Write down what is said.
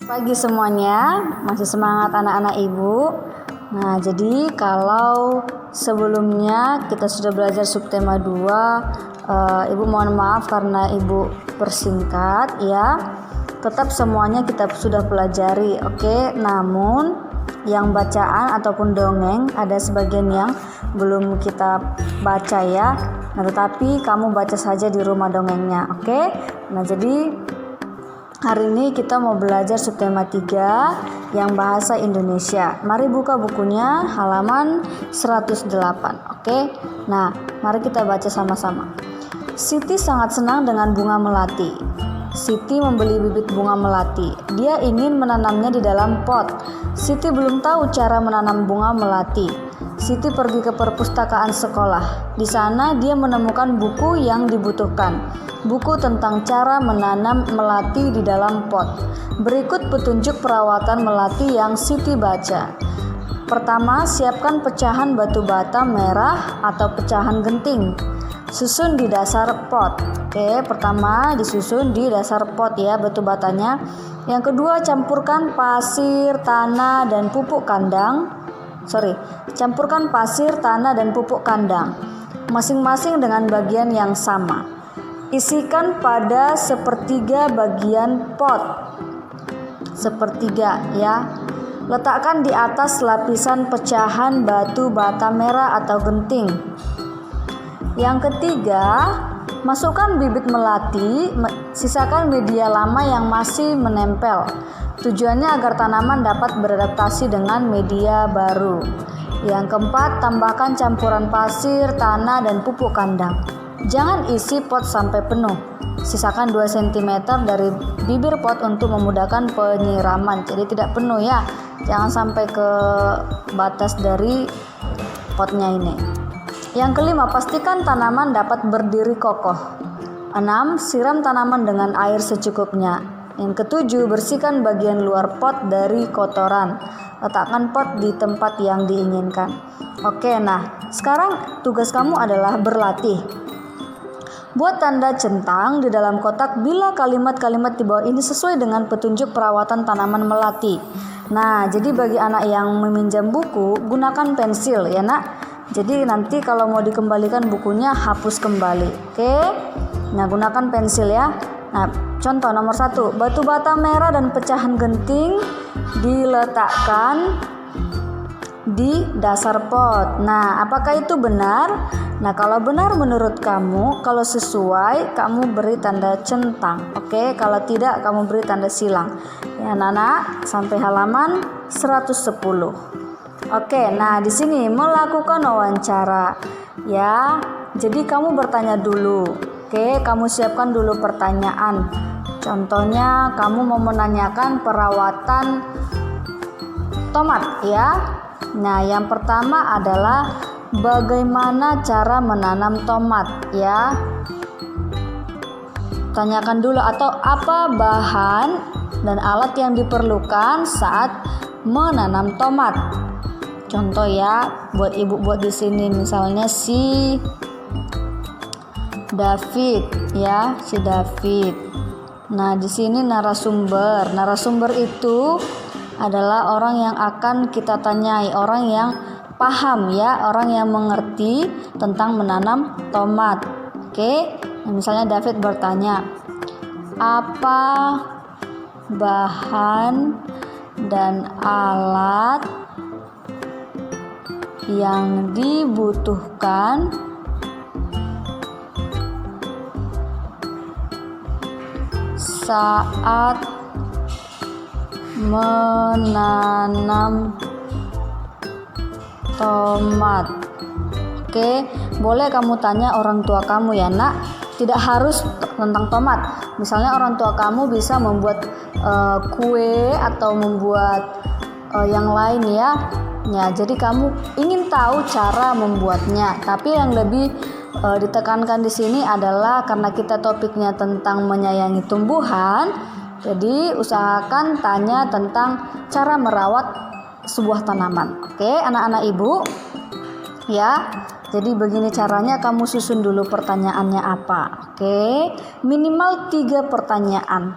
Pagi semuanya, masih semangat anak-anak ibu. Nah, jadi kalau sebelumnya kita sudah belajar subtema 2, ibu mohon maaf karena ibu persingkat ya. Tetap semuanya kita sudah pelajari, oke. Namun yang bacaan ataupun dongeng ada sebagian yang belum kita baca ya. Nah, tetapi kamu baca saja di rumah dongengnya, oke. Nah, jadi hari ini kita mau belajar subtema 3 yang bahasa Indonesia. Mari buka bukunya halaman 108. Oke. Nah, mari kita baca sama-sama. Siti sangat senang dengan bunga melati. Siti membeli bibit bunga melati. Dia ingin menanamnya di dalam pot. Siti belum tahu cara menanam bunga melati. Siti pergi ke perpustakaan sekolah. Di sana dia menemukan buku yang dibutuhkan. Buku tentang cara menanam melati di dalam pot. Berikut petunjuk perawatan melati yang Siti baca. Pertama, siapkan pecahan batu bata merah atau pecahan genting. Susun di dasar pot. Oke, pertama disusun di dasar pot ya batu batanya. Yang kedua, campurkan pasir, tanah, dan pupuk kandang. Campurkan pasir, tanah, dan pupuk kandang. Masing-masing dengan bagian yang sama. Isikan pada sepertiga bagian pot. Sepertiga ya. Letakkan di atas lapisan pecahan batu bata merah atau genting. Yang ketiga, masukkan bibit melati, sisakan media lama yang masih menempel. Tujuannya agar tanaman dapat beradaptasi dengan media baru. Yang keempat, tambahkan campuran pasir, tanah, dan pupuk kandang. Jangan isi pot sampai penuh. Sisakan 2 cm dari bibir pot untuk memudahkan penyiraman. Jadi tidak penuh ya. Jangan sampai ke batas dari potnya ini. Yang kelima, pastikan tanaman dapat berdiri kokoh. 6. Siram tanaman dengan air secukupnya. Yang ketujuh, bersihkan bagian luar pot dari kotoran. Letakkan pot di tempat yang diinginkan. Oke, nah sekarang tugas kamu adalah berlatih. Buat tanda centang di dalam kotak bila kalimat-kalimat di bawah ini sesuai dengan petunjuk perawatan tanaman melati. Nah, jadi bagi anak yang meminjam buku, gunakan pensil ya nak. Jadi nanti kalau mau dikembalikan bukunya, hapus kembali. Oke. Nah, gunakan pensil ya. Nah, contoh nomor 1, batu bata merah dan pecahan genting diletakkan di dasar pot. Nah, apakah itu benar? Nah, kalau benar menurut kamu, kalau sesuai kamu beri tanda centang. Oke, kalau tidak kamu beri tanda silang. Ya, anak-anak, sampai halaman 110. Oke, nah di sini melakukan wawancara. Ya, jadi kamu bertanya dulu. Oke, kamu siapkan dulu pertanyaan. Contohnya kamu mau menanyakan perawatan tomat ya. Nah, yang pertama adalah bagaimana cara menanam tomat ya. Tanyakan dulu atau apa bahan dan alat yang diperlukan saat menanam tomat. Contoh ya, buat ibu buat di sini misalnya si David ya, si David. Nah, di sini narasumber. Narasumber itu adalah orang yang akan kita tanyai, orang yang paham ya, orang yang mengerti tentang menanam tomat. Oke. Nah, misalnya David bertanya, apa bahan dan alat yang dibutuhkan saat menanam tomat. Oke, boleh kamu tanya orang tua kamu ya nak. Tidak harus tentang tomat. Misalnya orang tua kamu bisa membuat kue atau membuat yang lain ya. Ya, jadi kamu ingin tahu cara membuatnya. Tapi yang lebih ditekankan di sini adalah karena kita topiknya tentang menyayangi tumbuhan. Jadi usahakan tanya tentang cara merawat sebuah tanaman. Oke, anak-anak ibu. Ya. Jadi begini caranya, kamu susun dulu pertanyaannya apa. Oke. Minimal 3 pertanyaan.